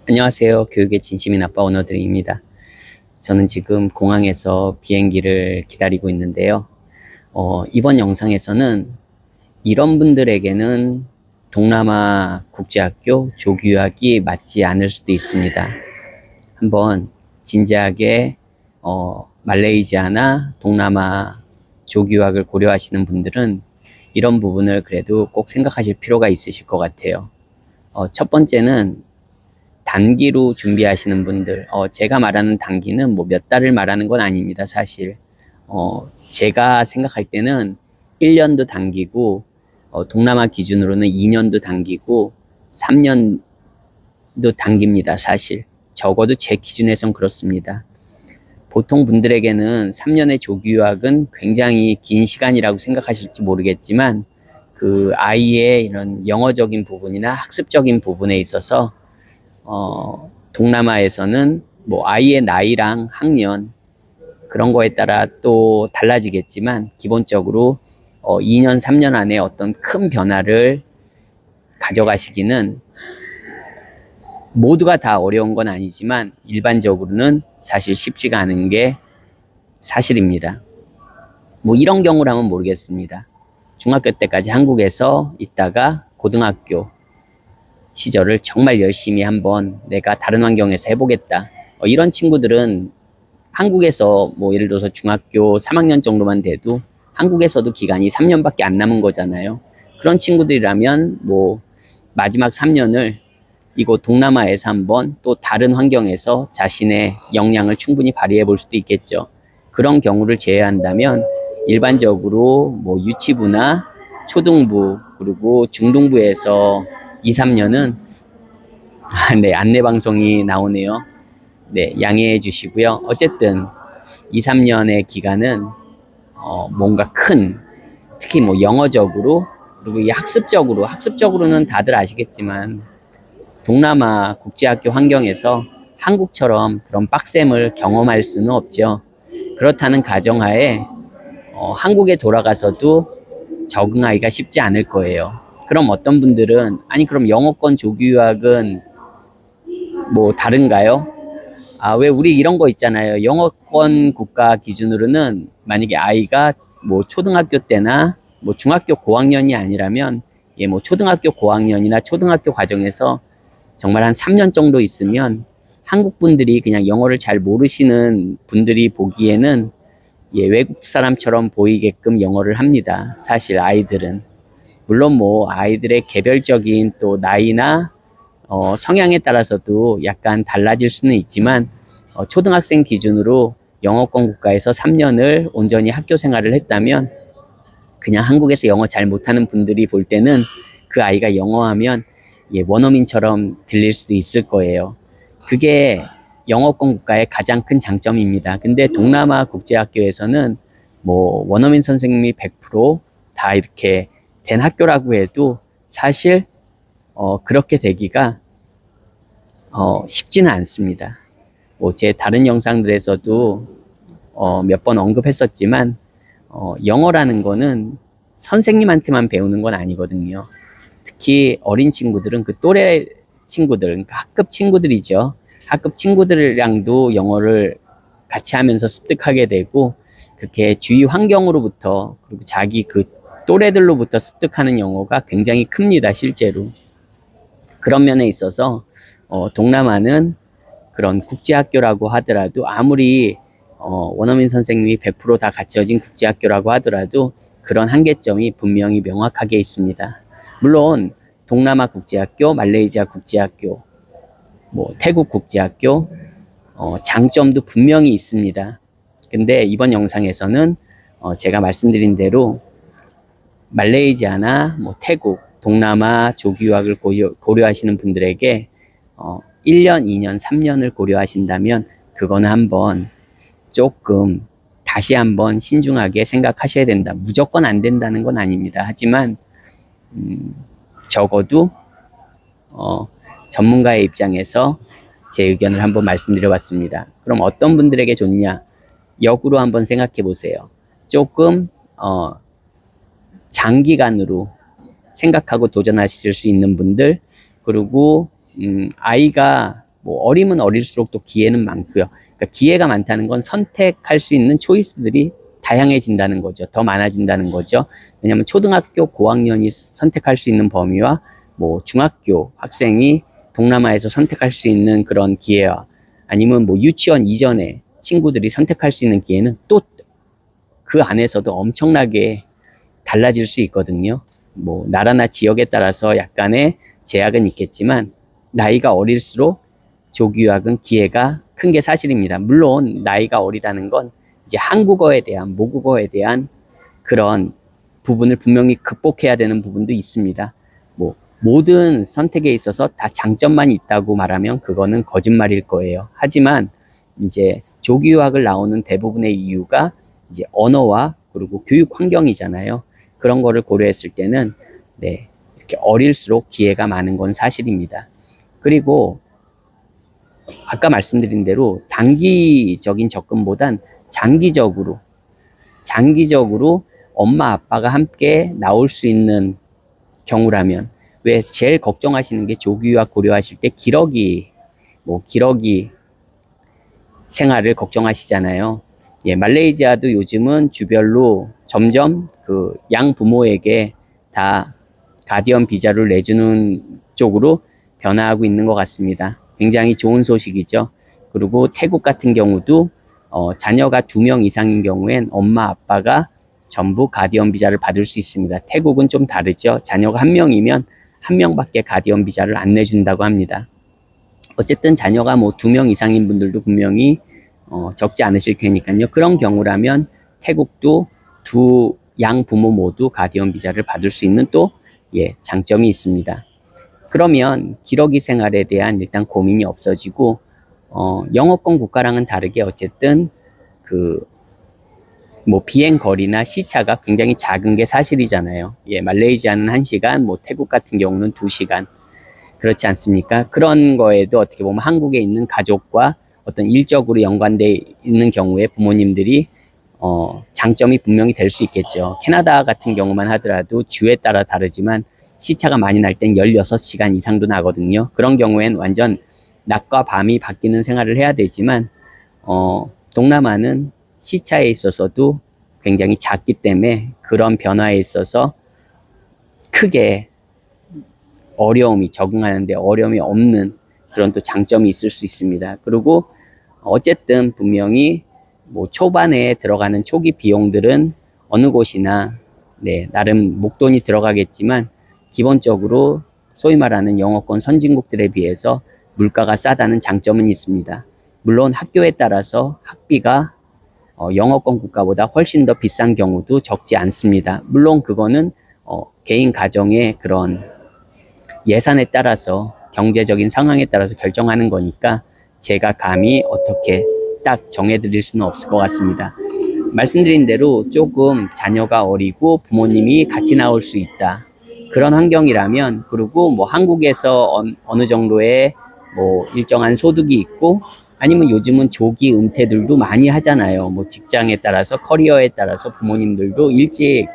안녕하세요. 교육의 진심인 아빠 오너드림입니다. 저는 지금 공항에서 비행기를 기다리고 있는데요. 이번 영상에서는 이런 분들에게는 동남아 국제학교 조교육이 맞지 않을 수도 있습니다. 한번 진지하게 말레이시아나 동남아 조교육을 고려하시는 분들은 이런 부분을 그래도 꼭 생각하실 필요가 있으실 것 같아요. 첫 번째는 단기로 준비하시는 분들, 제가 말하는 단기는 뭐 몇 달을 말하는 건 아닙니다, 사실. 제가 생각할 때는 1년도 단기고, 동남아 기준으로는 2년도 단기고, 3년도 단기입니다, 사실. 적어도 제 기준에선 그렇습니다. 보통 분들에게는 3년의 조기 유학은 굉장히 긴 시간이라고 생각하실지 모르겠지만, 그 아이의 이런 영어적인 부분이나 학습적인 부분에 있어서 동남아에서는 뭐 아이의 나이랑 학년 그런 거에 따라 또 달라지겠지만 기본적으로 2년, 3년 안에 어떤 큰 변화를 가져가시기는 모두가 다 어려운 건 아니지만 일반적으로는 사실 쉽지가 않은 게 사실입니다. 뭐 이런 경우라면 모르겠습니다. 중학교 때까지 한국에서 있다가 고등학교 시절을 정말 열심히 한번 내가 다른 환경에서 해보겠다. 이런 친구들은 한국에서 뭐 예를 들어서 중학교 3학년 정도만 돼도 한국에서도 기간이 3년밖에 안 남은 거잖아요. 그런 친구들이라면 뭐 마지막 3년을 이곳 동남아에서 한번 또 다른 환경에서 자신의 역량을 충분히 발휘해 볼 수도 있겠죠. 그런 경우를 제외한다면 일반적으로 뭐 유치부나 초등부 그리고 중등부에서 2, 3년은 네, 안내 방송이 나오네요. 네, 양해해 주시고요. 어쨌든 2, 3년의 기간은 뭔가 큰 특히 뭐 영어적으로 그리고 이 학습적으로는 다들 아시겠지만 동남아 국제학교 환경에서 한국처럼 그런 빡셈을 경험할 수는 없죠. 그렇다는 가정하에 한국에 돌아가서도 적응하기가 쉽지 않을 거예요. 그럼 어떤 분들은 아니 그럼 영어권 조기 유학은 뭐 다른가요? 아, 왜 우리 이런 거 있잖아요. 영어권 국가 기준으로는 만약에 아이가 뭐 초등학교 때나 뭐 중학교 고학년이 아니라면 예, 뭐 초등학교 고학년이나 초등학교 과정에서 정말 한 3년 정도 있으면 한국 분들이 그냥 영어를 잘 모르시는 분들이 보기에는 예, 외국 사람처럼 보이게끔 영어를 합니다. 사실 아이들은. 물론 뭐 아이들의 개별적인 또 나이나 성향에 따라서도 약간 달라질 수는 있지만 초등학생 기준으로 영어권 국가에서 3년을 온전히 학교 생활을 했다면 그냥 한국에서 영어 잘 못하는 분들이 볼 때는 그 아이가 영어하면 예, 원어민처럼 들릴 수도 있을 거예요. 그게 영어권 국가의 가장 큰 장점입니다. 근데 동남아 국제학교에서는 뭐 원어민 선생님이 100%다 이렇게 된 학교라고 해도 사실 그렇게 되기가 쉽지는 않습니다. 뭐 제 다른 영상들에서도 몇 번 언급했었지만 영어라는 거는 선생님한테만 배우는 건 아니거든요. 특히 어린 친구들은 그 또래 친구들, 그러니까 학급 친구들이죠. 학급 친구들이랑도 영어를 같이 하면서 습득하게 되고 그렇게 주위 환경으로부터 그리고 자기 그 또래들로부터 습득하는 영어가 굉장히 큽니다, 실제로. 그런 면에 있어서 동남아는 그런 국제학교라고 하더라도 아무리 원어민 선생님이 100%다 갖춰진 국제학교라고 하더라도 그런 한계점이 분명히 명확하게 있습니다. 물론 동남아 국제학교, 말레이시아 국제학교, 뭐 태국 국제학교 장점도 분명히 있습니다. 근데 이번 영상에서는 제가 말씀드린 대로 말레이시아나 뭐 태국, 동남아 조기 유학을 고려하시는 분들에게 1년, 2년, 3년을 고려하신다면 그거는 한번 조금 다시 한번 신중하게 생각하셔야 된다. 무조건 안 된다는 건 아닙니다. 하지만 적어도 전문가의 입장에서 제 의견을 한번 말씀드려봤습니다. 그럼 어떤 분들에게 좋냐? 역으로 한번 생각해 보세요. 조금 장기간으로 생각하고 도전하실 수 있는 분들, 그리고 아이가 뭐 어리면 어릴수록 또 기회는 많고요. 그러니까 기회가 많다는 건 선택할 수 있는 초이스들이 다양해진다는 거죠. 더 많아진다는 거죠. 왜냐하면 초등학교 고학년이 선택할 수 있는 범위와 뭐 중학교 학생이 동남아에서 선택할 수 있는 그런 기회와 아니면 뭐 유치원 이전에 친구들이 선택할 수 있는 기회는 또 그 안에서도 엄청나게 달라질 수 있거든요. 뭐 나라나 지역에 따라서 약간의 제약은 있겠지만 나이가 어릴수록 조기 유학은 기회가 큰 게 사실입니다. 물론 나이가 어리다는 건 이제 한국어에 대한 모국어에 대한 그런 부분을 분명히 극복해야 되는 부분도 있습니다. 뭐 모든 선택에 있어서 다 장점만 있다고 말하면 그거는 거짓말일 거예요. 하지만 이제 조기 유학을 나오는 대부분의 이유가 이제 언어와 그리고 교육 환경이잖아요. 그런 거를 고려했을 때는 네, 이렇게 어릴수록 기회가 많은 건 사실입니다. 그리고 아까 말씀드린 대로 단기적인 접근보단 장기적으로 엄마 아빠가 함께 나올 수 있는 경우라면 왜 제일 걱정하시는 게 조기 유학 고려하실 때 기러기 생활을 걱정하시잖아요. 예, 말레이시아도 요즘은 주별로 점점 그 양 부모에게 다 가디언 비자를 내주는 쪽으로 변화하고 있는 것 같습니다. 굉장히 좋은 소식이죠. 그리고 태국 같은 경우도 자녀가 2명 이상인 경우엔 엄마 아빠가 전부 가디언 비자를 받을 수 있습니다. 태국은 좀 다르죠. 자녀가 1명이면 1명밖에 가디언 비자를 안 내준다고 합니다. 어쨌든 자녀가 뭐 2명 이상인 분들도 분명히 적지 않으실 테니까요. 그런 경우라면 태국도 두 양 부모 모두 가디언 비자를 받을 수 있는 또 장점이 있습니다. 그러면 기러기 생활에 대한 일단 고민이 없어지고 영어권 국가랑은 다르게 어쨌든 그 뭐 비행 거리나 시차가 굉장히 작은 게 사실이잖아요. 예, 말레이시아는 1시간, 뭐 태국 같은 경우는 2시간. 그렇지 않습니까? 그런 거에도 어떻게 보면 한국에 있는 가족과 어떤 일적으로 연관돼 있는 경우에 부모님들이 장점이 분명히 될 수 있겠죠. 캐나다 같은 경우만 하더라도 주에 따라 다르지만 시차가 많이 날 땐 16시간 이상도 나거든요. 그런 경우엔 완전 낮과 밤이 바뀌는 생활을 해야 되지만 동남아는 시차에 있어서도 굉장히 작기 때문에 그런 변화에 있어서 크게 적응하는데 어려움이 없는 그런 또 장점이 있을 수 있습니다. 그리고 어쨌든 분명히 뭐 초반에 들어가는 초기 비용들은 어느 곳이나 나름 목돈이 들어가겠지만 기본적으로 소위 말하는 영어권 선진국들에 비해서 물가가 싸다는 장점은 있습니다. 물론 학교에 따라서 학비가 영어권 국가보다 훨씬 더 비싼 경우도 적지 않습니다. 물론 그거는 개인 가정의 그런 예산에 따라서 경제적인 상황에 따라서 결정하는 거니까 제가 감히 어떻게 딱 정해드릴 수는 없을 것 같습니다. 말씀드린 대로 조금 자녀가 어리고 부모님이 같이 나올 수 있다. 그런 환경이라면 그리고 뭐 한국에서 어느 정도의 뭐 일정한 소득이 있고 아니면 요즘은 조기 은퇴들도 많이 하잖아요. 뭐 직장에 따라서 커리어에 따라서 부모님들도 일찍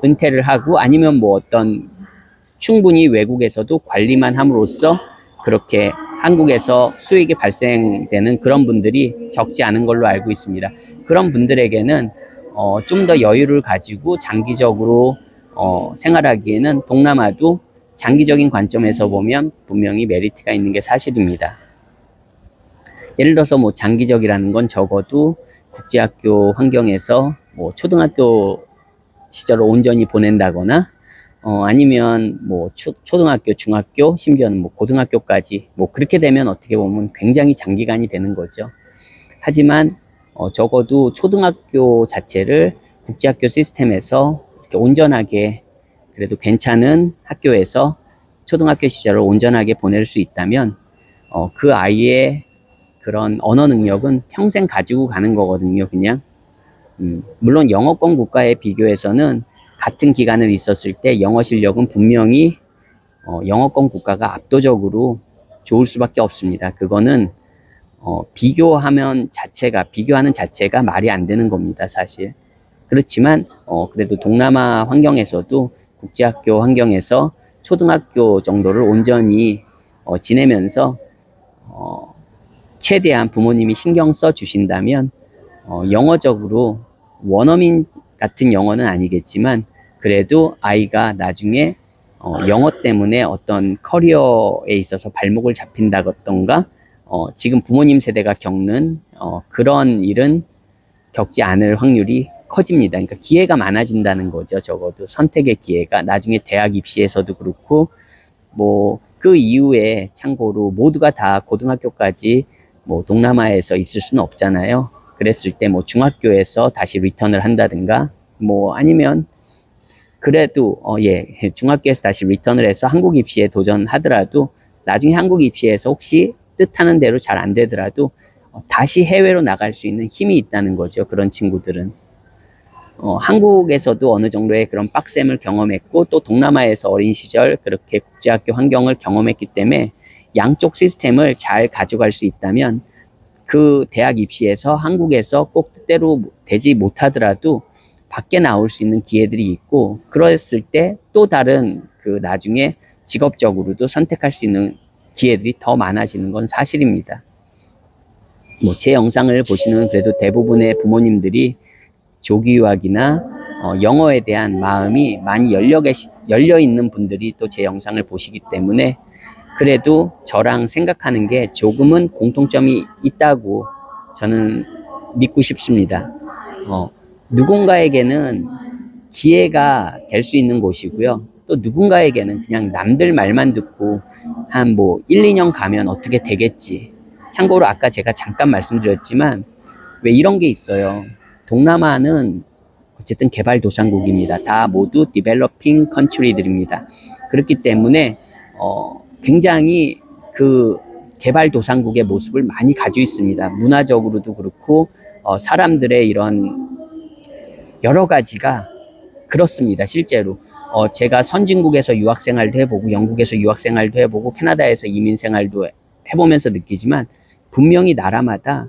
은퇴를 하고 아니면 뭐 어떤 충분히 외국에서도 관리만 함으로써 그렇게 한국에서 수익이 발생되는 그런 분들이 적지 않은 걸로 알고 있습니다. 그런 분들에게는 좀 더 여유를 가지고 장기적으로 생활하기에는 동남아도 장기적인 관점에서 보면 분명히 메리트가 있는 게 사실입니다. 예를 들어서 뭐 장기적이라는 건 적어도 국제학교 환경에서 뭐 초등학교 시절을 온전히 보낸다거나 아니면 뭐 초등학교, 중학교, 심지어는 뭐 고등학교까지 뭐 그렇게 되면 어떻게 보면 굉장히 장기간이 되는 거죠. 하지만 적어도 초등학교 자체를 국제학교 시스템에서 이렇게 온전하게 그래도 괜찮은 학교에서 초등학교 시절을 온전하게 보낼 수 있다면 그 아이의 그런 언어 능력은 평생 가지고 가는 거거든요, 그냥. 물론 영어권 국가에 비교해서는 같은 기간을 있었을 때 영어 실력은 분명히 영어권 국가가 압도적으로 좋을 수밖에 없습니다. 그거는 비교하는 자체가 말이 안 되는 겁니다, 사실. 그렇지만 그래도 동남아 환경에서도 국제학교 환경에서 초등학교 정도를 온전히 지내면서 최대한 부모님이 신경 써 주신다면 영어적으로 원어민 같은 영어는 아니겠지만 그래도 아이가 나중에 영어 때문에 어떤 커리어에 있어서 발목을 잡힌다던가 지금 부모님 세대가 겪는 그런 일은 겪지 않을 확률이 커집니다. 그러니까 기회가 많아진다는 거죠. 적어도 선택의 기회가 나중에 대학 입시에서도 그렇고 뭐 그 이후에 참고로 모두가 다 고등학교까지 뭐 동남아에서 있을 수는 없잖아요. 그랬을 때 뭐 중학교에서 다시 리턴을 한다든가 뭐 아니면 그래도 중학교에서 다시 리턴을 해서 한국 입시에 도전하더라도 나중에 한국 입시에서 혹시 뜻하는 대로 잘 안 되더라도 다시 해외로 나갈 수 있는 힘이 있다는 거죠. 그런 친구들은 한국에서도 어느 정도의 그런 빡셈을 경험했고 또 동남아에서 어린 시절 그렇게 국제학교 환경을 경험했기 때문에 양쪽 시스템을 잘 가져갈 수 있다면 그 대학 입시에서 한국에서 꼭 뜻대로 되지 못하더라도 밖에 나올 수 있는 기회들이 있고 그랬을 때 또 다른 그 나중에 직업적으로도 선택할 수 있는 기회들이 더 많아지는 건 사실입니다. 뭐 제 영상을 보시는 그래도 대부분의 부모님들이 조기 유학이나 영어에 대한 마음이 많이 열려 있는 분들이 또 제 영상을 보시기 때문에 그래도 저랑 생각하는 게 조금은 공통점이 있다고 저는 믿고 싶습니다. 누군가에게는 기회가 될 수 있는 곳이고요. 또 누군가에게는 그냥 남들 말만 듣고 한 뭐 1, 2년 가면 어떻게 되겠지. 참고로 아까 제가 잠깐 말씀드렸지만 왜 이런 게 있어요. 동남아는 어쨌든 개발도상국입니다. 다 모두 디벨로핑 컨트리들입니다. 그렇기 때문에 굉장히 그 개발도상국의 모습을 많이 가지고 있습니다. 문화적으로도 그렇고 사람들의 이런 여러 가지가 그렇습니다. 실제로 제가 선진국에서 유학생활도 해보고 영국에서 유학생활도 해보고 캐나다에서 이민생활도 해보면서 느끼지만 분명히 나라마다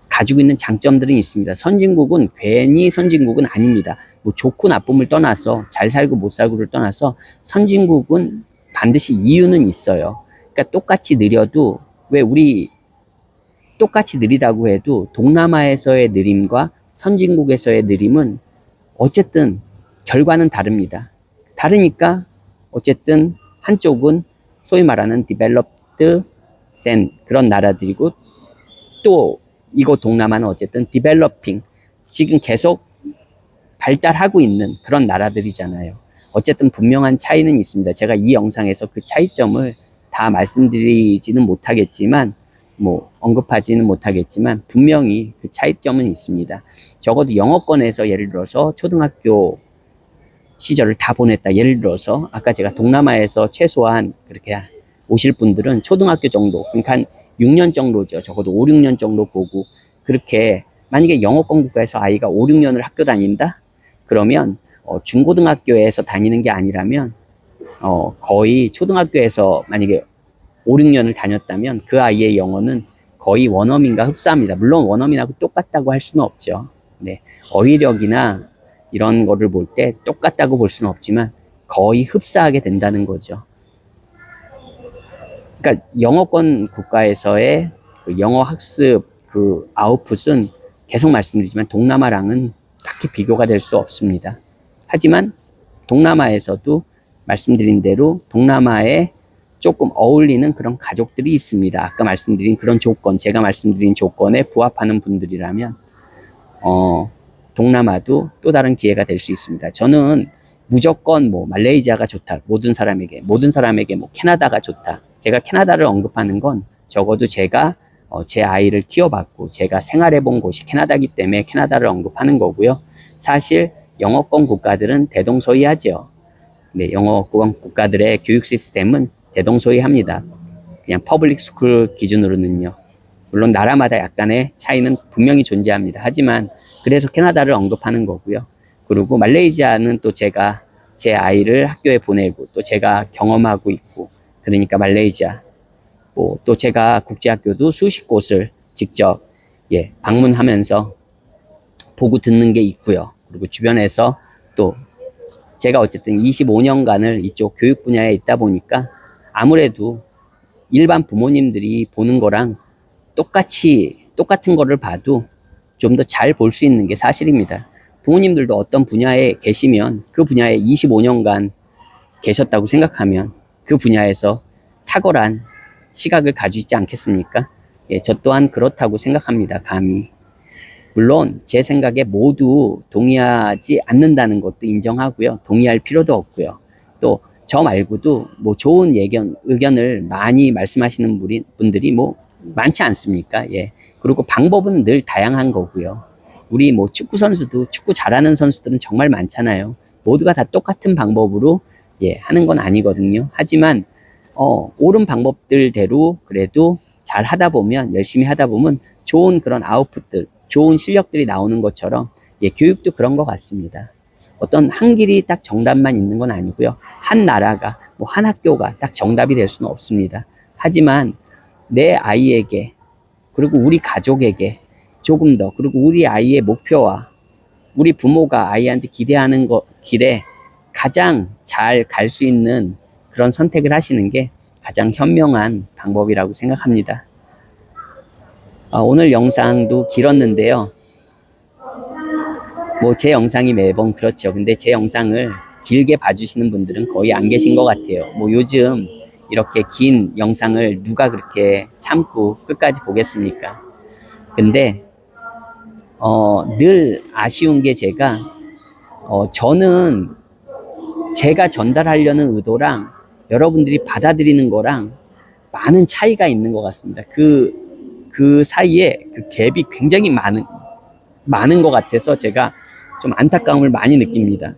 가지고 있는 장점들은 있습니다. 선진국은 괜히 선진국은 아닙니다. 뭐 좋고 나쁨을 떠나서 잘 살고 못 살고를 떠나서 선진국은 반드시 이유는 있어요. 그러니까 똑같이 느려도 왜 우리 똑같이 느리다고 해도 동남아에서의 느림과 선진국에서의 느림은 어쨌든 결과는 다릅니다. 다르니까 어쨌든 한쪽은 소위 말하는 디벨롭드 된 그런 나라들이고 또 이곳 동남아는 어쨌든 디벨로핑 지금 계속 발달하고 있는 그런 나라들이잖아요. 어쨌든 분명한 차이는 있습니다. 제가 이 영상에서 그 차이점을 다 말씀드리지는 못하겠지만 뭐 언급하지는 못하겠지만 분명히 그 차이점은 있습니다. 적어도 영어권에서 예를 들어서 초등학교 시절을 다 보냈다. 예를 들어서 아까 제가 동남아에서 최소한 그렇게 오실 분들은 초등학교 정도 그러니까 한 6년 정도죠. 적어도 5, 6년 정도 보고 그렇게 만약에 영어권 국가에서 아이가 5, 6년을 학교 다닌다? 그러면 중고등학교에서 다니는 게 아니라면 거의 초등학교에서 만약에 5, 6년을 다녔다면 그 아이의 영어는 거의 원어민과 흡사합니다. 물론 원어민하고 똑같다고 할 수는 없죠. 네. 어휘력이나 이런 거를 볼 때 똑같다고 볼 수는 없지만 거의 흡사하게 된다는 거죠. 그러니까 영어권 국가에서의 그 영어 학습 그 아웃풋은 계속 말씀드리지만 동남아랑은 딱히 비교가 될 수 없습니다. 하지만 동남아에서도 말씀드린 대로 동남아에 조금 어울리는 그런 가족들이 있습니다. 아까 말씀드린 그런 조건, 제가 말씀드린 조건에 부합하는 분들이라면 동남아도 또 다른 기회가 될 수 있습니다. 저는 무조건 뭐 말레이시아가 좋다. 모든 사람에게 뭐 캐나다가 좋다. 제가 캐나다를 언급하는 건 적어도 제가 제 아이를 키워봤고 제가 생활해본 곳이 캐나다이기 때문에 캐나다를 언급하는 거고요. 사실 영어권 국가들은 대동소이하죠. 네, 영어권 국가들의 교육 시스템은 대동소이합니다. 그냥 퍼블릭 스쿨 기준으로는요. 물론 나라마다 약간의 차이는 분명히 존재합니다. 하지만 그래서 캐나다를 언급하는 거고요. 그리고 말레이시아는 또 제가 제 아이를 학교에 보내고 또 제가 경험하고 있고 그러니까 말레이시아 또 제가 국제학교도 수십 곳을 직접 방문하면서 보고 듣는 게 있고요. 그리고 주변에서 또 제가 어쨌든 25년간을 이쪽 교육 분야에 있다 보니까 아무래도 일반 부모님들이 보는 거랑 똑같은 거를 봐도 좀 더 잘 볼 수 있는 게 사실입니다. 부모님들도 어떤 분야에 계시면 그 분야에 25년간 계셨다고 생각하면 그 분야에서 탁월한 시각을 가지고 있지 않겠습니까? 예, 저 또한 그렇다고 생각합니다. 감히. 물론 제 생각에 모두 동의하지 않는다는 것도 인정하고요. 동의할 필요도 없고요. 또 저 말고도 뭐 좋은 의견을 많이 말씀하시는 분들이 뭐 많지 않습니까? 예. 그리고 방법은 늘 다양한 거고요. 우리 뭐 축구 선수도 축구 잘하는 선수들은 정말 많잖아요. 모두가 다 똑같은 방법으로 예, 하는 건 아니거든요. 하지만 옳은 방법들대로 그래도 잘 하다 보면 열심히 하다 보면 좋은 그런 아웃풋들, 좋은 실력들이 나오는 것처럼 예, 교육도 그런 것 같습니다. 어떤 한 길이 딱 정답만 있는 건 아니고요. 한 나라가 뭐 한 학교가 딱 정답이 될 수는 없습니다. 하지만 내 아이에게 그리고 우리 가족에게 조금 더 그리고 우리 아이의 목표와 우리 부모가 아이한테 기대하는 길에 가장 잘 갈 수 있는 그런 선택을 하시는 게 가장 현명한 방법이라고 생각합니다. 오늘 영상도 길었는데요. 뭐 제 영상이 매번 그렇죠. 근데 제 영상을 길게 봐주시는 분들은 거의 안 계신 것 같아요. 뭐 요즘 이렇게 긴 영상을 누가 그렇게 참고 끝까지 보겠습니까? 근데 늘 아쉬운 게 저는 제가 전달하려는 의도랑 여러분들이 받아들이는 거랑 많은 차이가 있는 것 같습니다. 그 사이에 그 갭이 굉장히 많은 것 같아서 제가 좀 안타까움을 많이 느낍니다.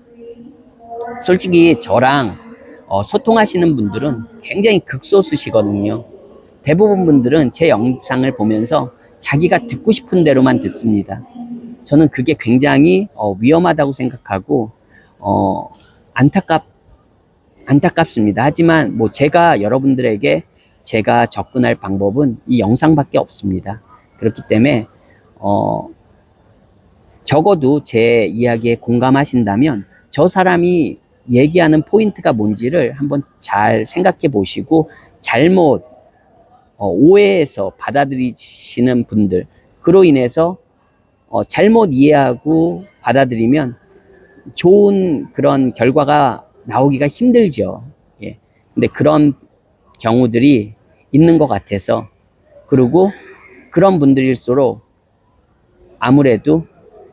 솔직히 저랑 소통하시는 분들은 굉장히 극소수시거든요. 대부분 분들은 제 영상을 보면서 자기가 듣고 싶은 대로만 듣습니다. 저는 그게 굉장히 위험하다고 생각하고 안타깝습니다. 하지만 뭐 제가 여러분들에게 제가 접근할 방법은 이 영상밖에 없습니다. 그렇기 때문에 적어도 제 이야기에 공감하신다면 저 사람이 얘기하는 포인트가 뭔지를 한번 잘 생각해 보시고 잘못 오해해서 받아들이시는 분들 그로 인해서 잘못 이해하고 받아들이면 좋은 그런 결과가 나오기가 힘들죠. 예. 근데 그런 경우들이 있는 것 같아서 그리고 그런 분들일수록 아무래도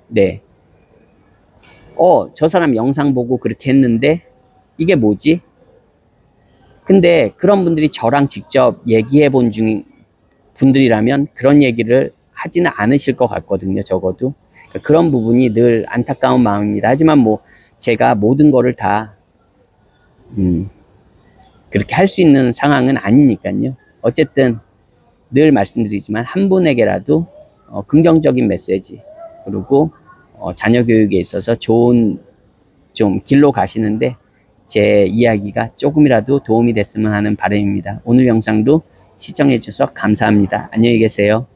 네. 저 사람 영상 보고 그렇게 했는데 이게 뭐지? 근데 그런 분들이 저랑 직접 얘기해 본 분들이라면 그런 얘기를 하지는 않으실 것 같거든요. 적어도. 그런 부분이 늘 안타까운 마음입니다. 하지만 뭐 제가 모든 거를 다 그렇게 할 수 있는 상황은 아니니까요. 어쨌든 늘 말씀드리지만 한 분에게라도 긍정적인 메시지 그리고 자녀 교육에 있어서 좋은 좀 길로 가시는데 제 이야기가 조금이라도 도움이 됐으면 하는 바람입니다. 오늘 영상도 시청해 주셔서 감사합니다. 안녕히 계세요.